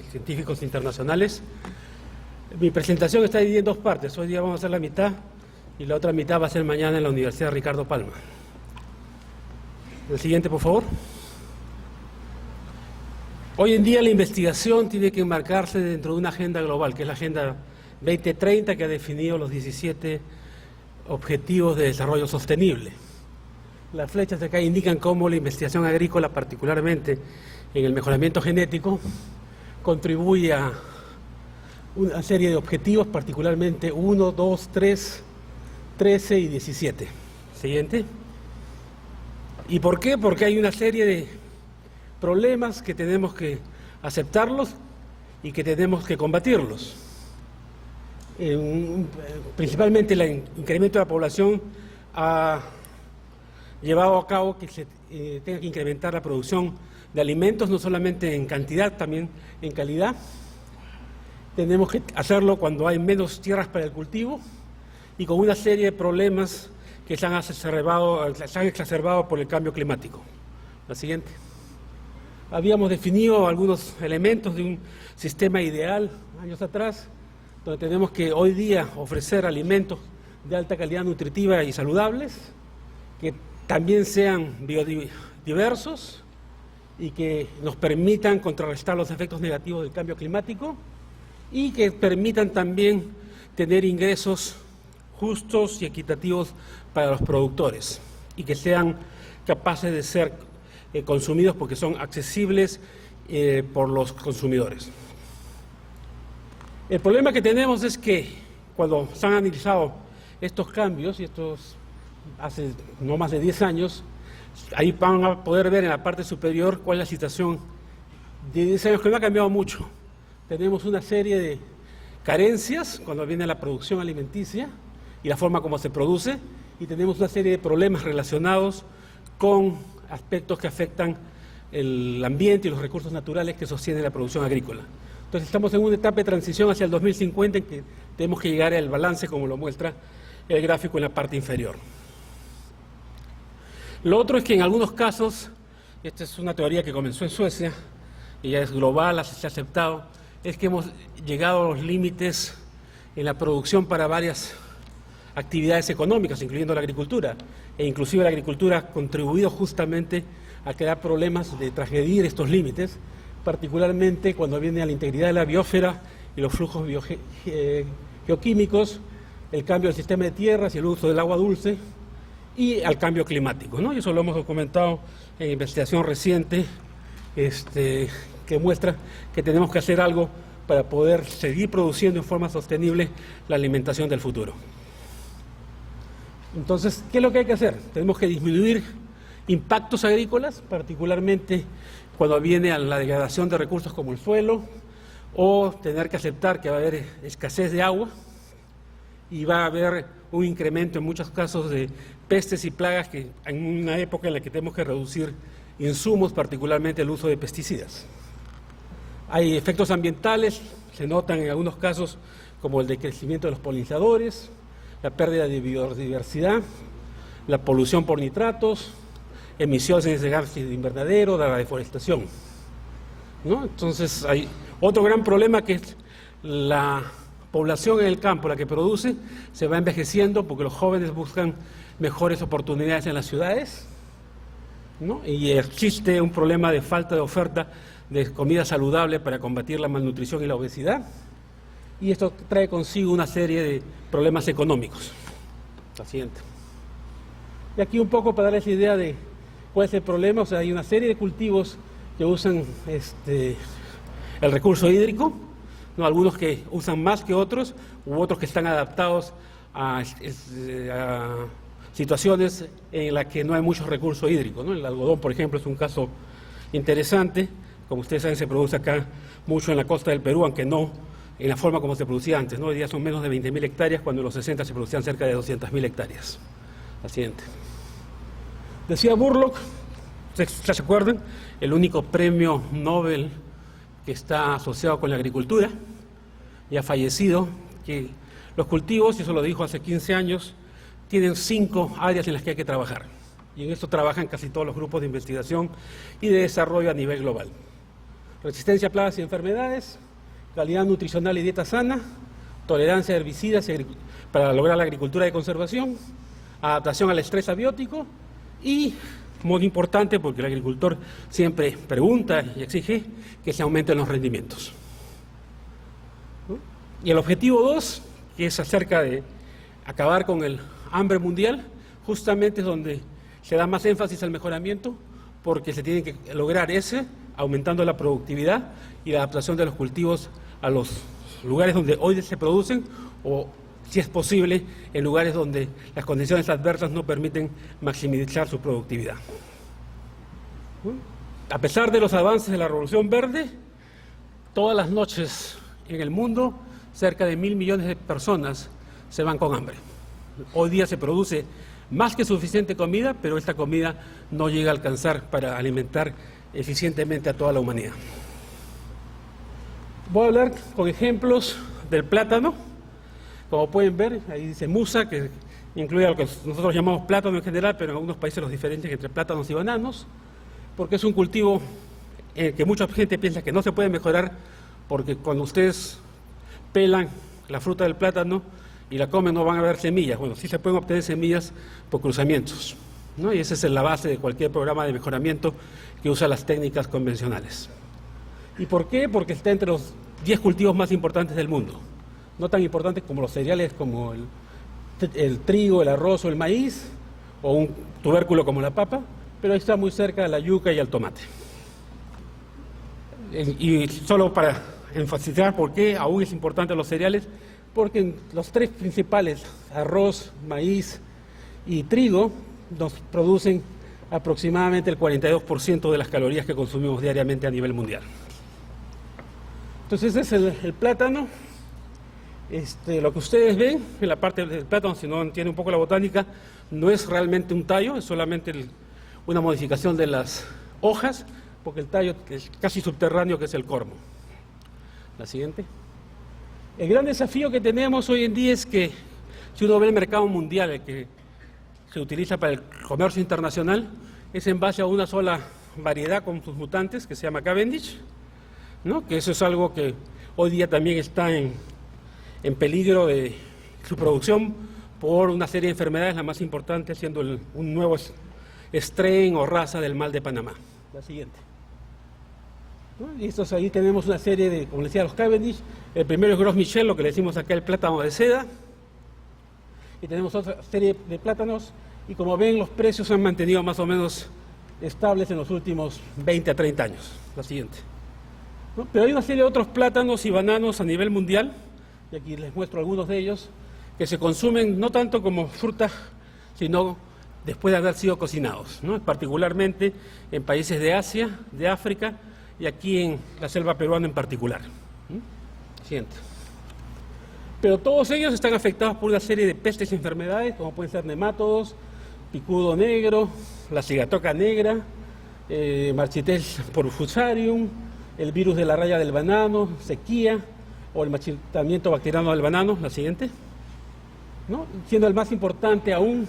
científicos internacionales. Mi presentación está dividida en dos partes. Hoy día vamos a hacer la mitad y la otra mitad va a ser mañana en la Universidad Ricardo Palma. El siguiente, por favor. Hoy en día la investigación tiene que enmarcarse dentro de una agenda global, que es la Agenda 2030, que ha definido los 17 Objetivos de Desarrollo Sostenible. Las flechas de acá indican cómo la investigación agrícola, particularmente en el mejoramiento genético, contribuye a una serie de objetivos, particularmente 1, 2, 3, 13 y 17. Siguiente. ¿Y por qué? Porque hay una serie de problemas que tenemos que aceptarlos y que tenemos que combatirlos. Principalmente el incremento de la población ha llevado a cabo que se tenga que incrementar la producción de alimentos, no solamente en cantidad, también en calidad. Tenemos que hacerlo cuando hay menos tierras para el cultivo y con una serie de problemas que se han exacerbado por el cambio climático. La siguiente. Habíamos definido algunos elementos de un sistema ideal años atrás, donde tenemos que hoy día ofrecer alimentos de alta calidad nutritiva y saludables, que también sean biodiversos y que nos permitan contrarrestar los efectos negativos del cambio climático y que permitan también tener ingresos justos y equitativos para los productores y que sean capaces de ser consumidos porque son accesibles por los consumidores. El problema que tenemos es que cuando se han analizado estos cambios, y estos hace no más de 10 años, ahí van a poder ver en la parte superior cuál es la situación de 10 años, que no ha cambiado mucho. Tenemos una serie de carencias cuando viene la producción alimenticia y la forma como se produce, y tenemos una serie de problemas relacionados con aspectos que afectan el ambiente y los recursos naturales que sostienen la producción agrícola. Entonces estamos en una etapa de transición hacia el 2050 en que tenemos que llegar al balance como lo muestra el gráfico en la parte inferior. Lo otro es que en algunos casos, esta es una teoría que comenzó en Suecia y ya es global, se ha aceptado, es que hemos llegado a los límites en la producción para varias actividades económicas, incluyendo la agricultura, e inclusive la agricultura ha contribuido justamente a crear problemas de transgredir estos límites, particularmente cuando viene a la integridad de la biosfera y los flujos geoquímicos, el cambio del sistema de tierras y el uso del agua dulce y al cambio climático, ¿no? Y eso lo hemos documentado en investigación reciente que muestra que tenemos que hacer algo para poder seguir produciendo en forma sostenible la alimentación del futuro. Entonces, ¿qué es lo que hay que hacer? Tenemos que disminuir impactos agrícolas, particularmente cuando viene a la degradación de recursos como el suelo, o tener que aceptar que va a haber escasez de agua y va a haber un incremento en muchos casos de pestes y plagas que en una época en la que tenemos que reducir insumos, particularmente el uso de pesticidas. Hay efectos ambientales, se notan en algunos casos como el decrecimiento de los polinizadores, la pérdida de biodiversidad, la polución por nitratos, emisiones de gases de invernadero, de la deforestación, ¿no? Entonces hay otro gran problema que es la población en el campo, la que produce, se va envejeciendo porque los jóvenes buscan mejores oportunidades en las ciudades, ¿no? Y existe un problema de falta de oferta de comida saludable para combatir la malnutrición y la obesidad, y esto trae consigo una serie de problemas económicos. La siguiente. Y aquí un poco para darles idea de cuál es el problema. O sea, hay una serie de cultivos que usan el recurso hídrico, ¿no? Algunos que usan más que otros, u otros que están adaptados a situaciones en las que no hay mucho recurso hídrico, ¿no? El algodón, por ejemplo, es un caso interesante. Como ustedes saben, se produce acá mucho en la costa del Perú, aunque no en la forma como se producía antes, ¿no? Hoy día son menos de 20.000 hectáreas, cuando en los 60 se producían cerca de 200.000 hectáreas. La siguiente. Decía Burlock, ¿se acuerdan? El único premio Nobel que está asociado con la agricultura, ya fallecido, que los cultivos, y eso lo dijo hace 15 años, tienen 5 áreas en las que hay que trabajar. Y en esto trabajan casi todos los grupos de investigación y de desarrollo a nivel global. resistencia a plagas y enfermedades, calidad nutricional y dieta sana, tolerancia a herbicidas para lograr la agricultura de conservación, adaptación al estrés abiótico y, muy importante, porque el agricultor siempre pregunta y exige que se aumenten los rendimientos. Y el objetivo 2, que es acerca de acabar con el hambre mundial, justamente es donde se da más énfasis al mejoramiento, porque se tiene que lograr ese, aumentando la productividad y la adaptación de los cultivos a los lugares donde hoy se producen, o, si es posible, en lugares donde las condiciones adversas no permiten maximizar su productividad. A pesar de los avances de la Revolución Verde, todas las noches en el mundo, cerca de 1.000 millones de personas se van con hambre. Hoy día se produce más que suficiente comida, pero esta comida no llega a alcanzar para alimentar eficientemente a toda la humanidad. Voy a hablar con ejemplos del plátano. Como pueden ver, ahí dice Musa, que incluye lo que nosotros llamamos plátano en general, pero en algunos países los diferencian entre plátanos y bananos, porque es un cultivo que mucha gente piensa que no se puede mejorar, porque cuando ustedes pelan la fruta del plátano y la comen no van a haber semillas. Bueno, sí se pueden obtener semillas por cruzamientos, ¿no? Y esa es la base de cualquier programa de mejoramiento que usa las técnicas convencionales. ¿Y por qué? Porque está entre los 10 cultivos más importantes del mundo. No tan importantes como los cereales como el trigo, el arroz o el maíz, o un tubérculo como la papa, pero está muy cerca de la yuca y el tomate. Y solo para enfatizar por qué aún es importante los cereales, porque los tres principales, arroz, maíz y trigo, nos producen aproximadamente el 42% de las calorías que consumimos diariamente a nivel mundial. Entonces ese es el plátano. Lo que ustedes ven en la parte del plátano, si no entienden un poco la botánica, no es realmente un tallo, es solamente una modificación de las hojas, porque el tallo es casi subterráneo, que es el cormo. La siguiente. El gran desafío que tenemos hoy en día es que, si uno ve el mercado mundial, el que se utiliza para el comercio internacional, es en base a una sola variedad con sus mutantes, que se llama Cavendish, ¿no? Que eso es algo que hoy día también está en peligro de su producción por una serie de enfermedades, la más importante siendo un nuevo strain o raza del mal de Panamá. La siguiente. Y estos ahí tenemos una serie de, como les decía, los Cavendish. El primero es Gros Michel, lo que le decimos acá el plátano de seda. Y tenemos otra serie de plátanos. Y como ven, los precios se han mantenido más o menos estables en los últimos 20 a 30 años. La siguiente. Pero hay una serie de otros plátanos y bananos a nivel mundial, y aquí les muestro algunos de ellos, que se consumen no tanto como fruta, sino después de haber sido cocinados, ¿no? Particularmente en países de Asia, de África, y aquí en la selva peruana en particular. Siguiente. Pero todos ellos están afectados por una serie de pestes y enfermedades, como pueden ser nemátodos, picudo negro, la cigatoca negra, Marchités porfusarium, el virus de la raya del banano, sequía, o el marchitamiento bacteriano del banano. La siguiente. ¿No? Siendo el más importante aún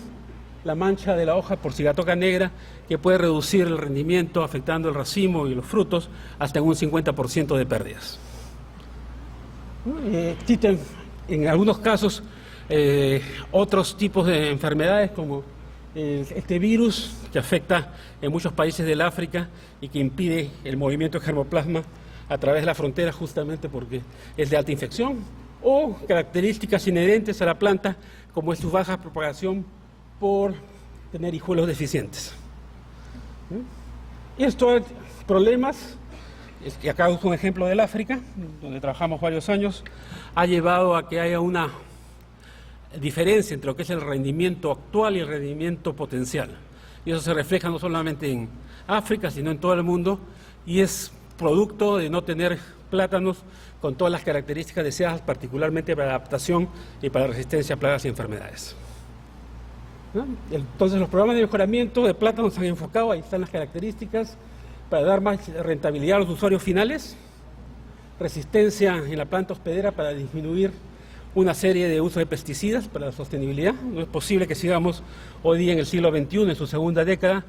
la mancha de la hoja por cigatoca negra, que puede reducir el rendimiento afectando el racimo y los frutos hasta en un 50% de pérdidas. Existen en algunos casos otros tipos de enfermedades como este virus que afecta en muchos países del África y que impide el movimiento de germoplasma a través de la frontera, justamente porque es de alta infección, o características inherentes a la planta como es su baja propagación por tener hijuelos deficientes. Y estos problemas, y acá uso un ejemplo del África, donde trabajamos varios años, ha llevado a que haya una diferencia entre lo que es el rendimiento actual y el rendimiento potencial. Y eso se refleja no solamente en África, sino en todo el mundo, y es producto de no tener plátanos con todas las características deseadas, particularmente para la adaptación y para la resistencia a plagas y enfermedades. ¿No? Entonces los programas de mejoramiento de plátanos se han enfocado, ahí están las características, para dar más rentabilidad a los usuarios finales, resistencia en la planta hospedera para disminuir una serie de usos de pesticidas para la sostenibilidad. No es posible que sigamos hoy día en el siglo XXI, en su segunda década,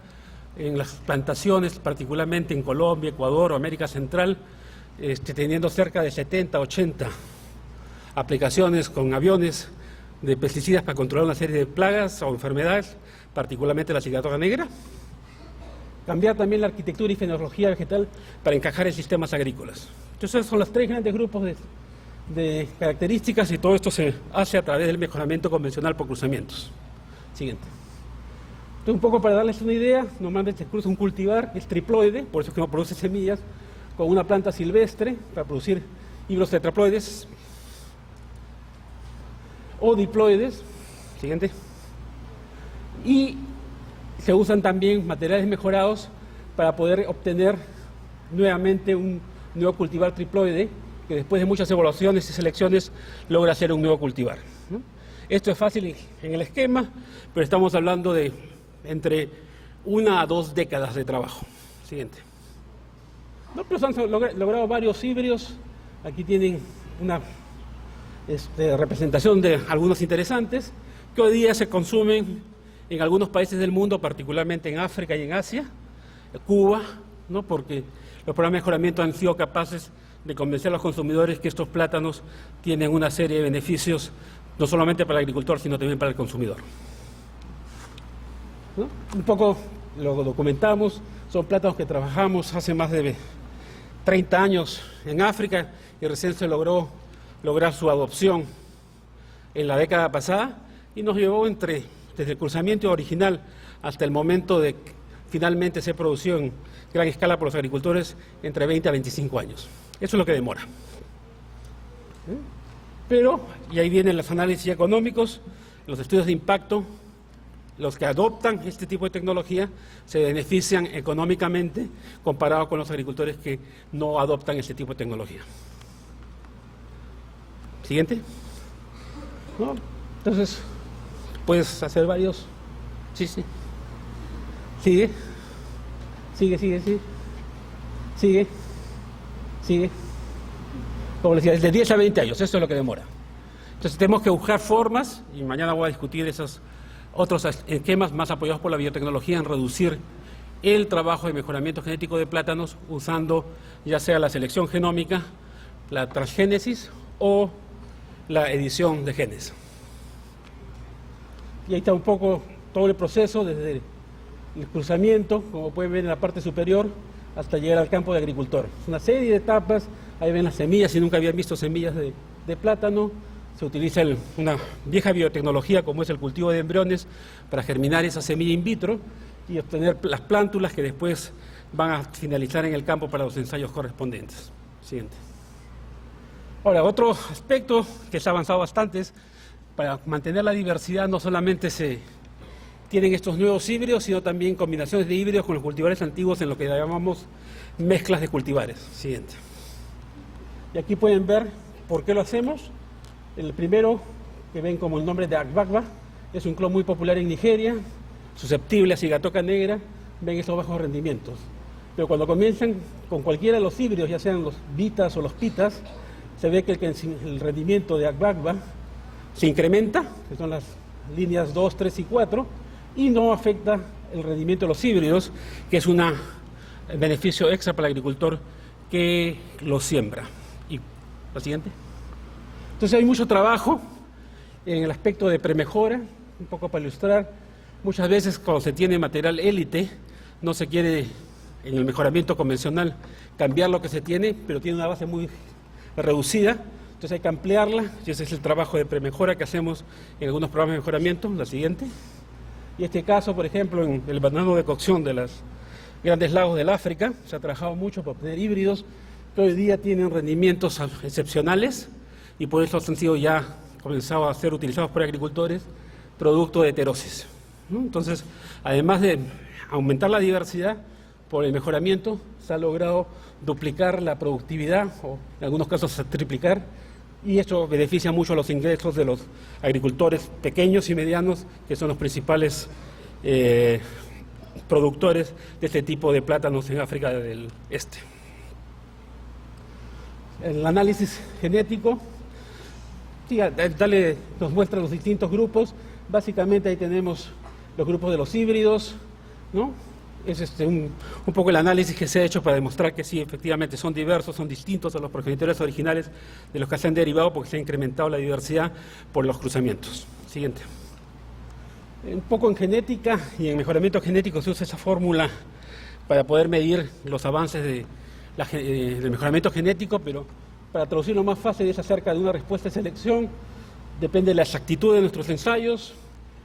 en las plantaciones, particularmente en Colombia, Ecuador o América Central, teniendo cerca de 70, 80 aplicaciones con aviones de pesticidas para controlar una serie de plagas o enfermedades, particularmente la ciguatera negra. Cambiar también la arquitectura y fenología vegetal para encajar en sistemas agrícolas. Entonces, son los tres grandes grupos de características, y todo esto se hace a través del mejoramiento convencional por cruzamientos. Siguiente. Entonces, un poco para darles una idea, normalmente se cruza un cultivar, es triploide, por eso es que no produce semillas, con una planta silvestre para producir híbridos tetraploides o diploides. Siguiente. Y se usan también materiales mejorados para poder obtener nuevamente un nuevo cultivar triploide, que después de muchas evaluaciones y selecciones logra ser un nuevo cultivar, ¿no? Esto es fácil en el esquema, pero estamos hablando de entre 1 a 2 décadas de trabajo. Siguiente. No, pero se han logrado varios híbridos. Aquí tienen una representación de algunos interesantes que hoy día se consumen en algunos países del mundo, particularmente en África y en Asia, Cuba, ¿no? Porque los programas de mejoramiento han sido capaces de convencer a los consumidores que estos plátanos tienen una serie de beneficios, no solamente para el agricultor, sino también para el consumidor, ¿no? Un poco lo documentamos, son plátanos que trabajamos hace más de 30 años en África y recién se lograr su adopción en la década pasada, y nos llevó desde el cruzamiento original hasta el momento de finalmente ser producido en gran escala por los agricultores entre 20 a 25 años. Eso es lo que demora. Pero, y ahí vienen los análisis económicos, los estudios de impacto, los que adoptan este tipo de tecnología se benefician económicamente comparado con los agricultores que no adoptan este tipo de tecnología. Siguiente. ¿No? Entonces, puedes hacer varios. Sí. Sigue. Como les decía, es de 10 a 20 años, eso es lo que demora. Entonces tenemos que buscar formas, y mañana voy a discutir esos otros esquemas más apoyados por la biotecnología en reducir el trabajo de mejoramiento genético de plátanos usando ya sea la selección genómica, la transgénesis o la edición de genes. Y ahí está un poco todo el proceso, desde el cruzamiento, como pueden ver en la parte superior, hasta llegar al campo de agricultor. Es una serie de etapas. Ahí ven las semillas, si nunca habían visto semillas de plátano. Se utiliza una vieja biotecnología como es el cultivo de embriones para germinar esa semilla in vitro y obtener las plántulas que después van a finalizar en el campo para los ensayos correspondientes. Siguiente. Ahora, otro aspecto que se ha avanzado bastante es para mantener la diversidad. No solamente se tienen estos nuevos híbridos, sino también combinaciones de híbridos con los cultivares antiguos en lo que llamamos mezclas de cultivares. Siguiente. Y aquí pueden ver por qué lo hacemos. El primero, que ven como el nombre de Agbagba, es un clon muy popular en Nigeria, susceptible a ciguatera negra. Ven esos bajos rendimientos. Pero cuando comienzan con cualquiera de los híbridos, ya sean los Vitas o los Pitas, se ve que el rendimiento de Agbagba se incrementa, que son las líneas 2, 3 y 4, y no afecta el rendimiento de los híbridos, que es un beneficio extra para el agricultor que los siembra. Y la siguiente. Entonces hay mucho trabajo en el aspecto de premejora, un poco para ilustrar. Muchas veces cuando se tiene material élite, no se quiere en el mejoramiento convencional cambiar lo que se tiene, pero tiene una base muy reducida, entonces hay que ampliarla, y ese es el trabajo de premejora que hacemos en algunos programas de mejoramiento. La siguiente. Y este caso, por ejemplo, en el banano de cocción de los grandes lagos del África, se ha trabajado mucho para obtener híbridos que hoy día tienen rendimientos excepcionales, y por eso han sido ya comenzado a ser utilizados por agricultores producto de heterosis, ¿no? Entonces, además de aumentar la diversidad por el mejoramiento, se ha logrado duplicar la productividad, o en algunos casos triplicar, y esto beneficia mucho a los ingresos de los agricultores pequeños y medianos, que son los principales productores de este tipo de plátanos en África del Este. El análisis genético, sí, nos muestra los distintos grupos. Básicamente ahí tenemos los grupos de los híbridos, ¿no? Es un poco el análisis que se ha hecho para demostrar que sí, efectivamente son diversos, son distintos a los progenitores originales de los que se han derivado porque se ha incrementado la diversidad por los cruzamientos. Siguiente. Un poco en genética y en mejoramiento genético se usa esa fórmula para poder medir los avances del mejoramiento genético, pero para traducirlo más fácil es acerca de una respuesta de selección. Depende de la exactitud de nuestros ensayos,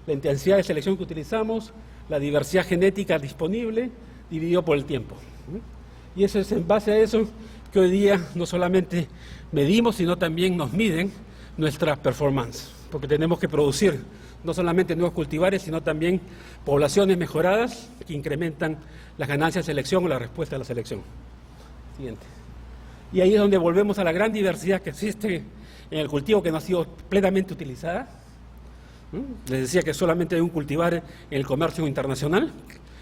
la intensidad de selección que utilizamos, la diversidad genética disponible dividido por el tiempo. Y eso es en base a eso que hoy día no solamente medimos, sino también nos miden nuestra performance, porque tenemos que producir no solamente nuevos cultivares, sino también poblaciones mejoradas que incrementan las ganancias de selección o la respuesta a la selección. Siguiente. Y ahí es donde volvemos a la gran diversidad que existe en el cultivo que no ha sido plenamente utilizada. Les decía que solamente hay un cultivar en el comercio internacional,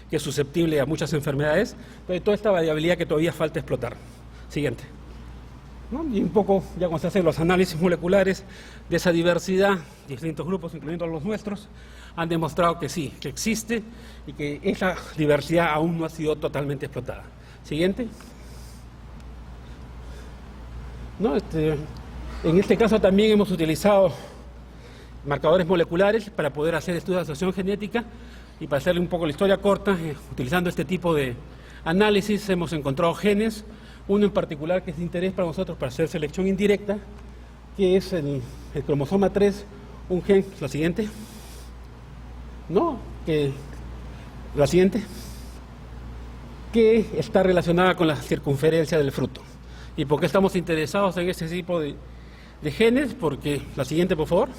que es susceptible a muchas enfermedades, pero hay toda esta variabilidad que todavía falta explotar. Siguiente. Y un poco, ya cuando se hacen los análisis moleculares de esa diversidad, distintos grupos, incluyendo los nuestros, han demostrado que sí, que existe y que esa diversidad aún no ha sido totalmente explotada. Siguiente. En este caso también hemos utilizado marcadores moleculares para poder hacer estudios de asociación genética, y para hacerle un poco la historia corta, utilizando este tipo de análisis hemos encontrado genes, uno en particular que es de interés para nosotros para hacer selección indirecta, que es el cromosoma 3, un gen, la siguiente, que está relacionada con la circunferencia del fruto. ¿Y por qué estamos interesados en este tipo de genes? Porque, la siguiente por favor.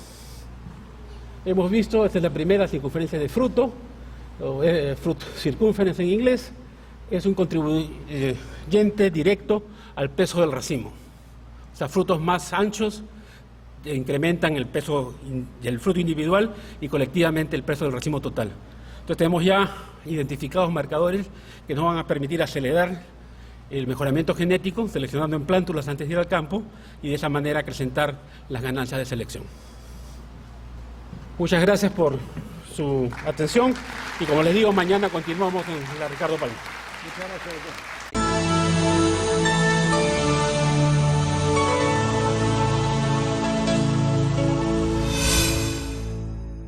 Hemos visto, esta es la primera circunferencia de fruto, o fruit circumference en inglés, es un contribuyente directo al peso del racimo. O sea, frutos más anchos incrementan el peso del fruto individual y colectivamente el peso del racimo total. Entonces tenemos ya identificados marcadores que nos van a permitir acelerar el mejoramiento genético, seleccionando en plántulas antes de ir al campo, y de esa manera acrecentar las ganancias de selección. Muchas gracias por su atención y, como les digo, mañana continuamos en la Ricardo Palma. Muchas gracias.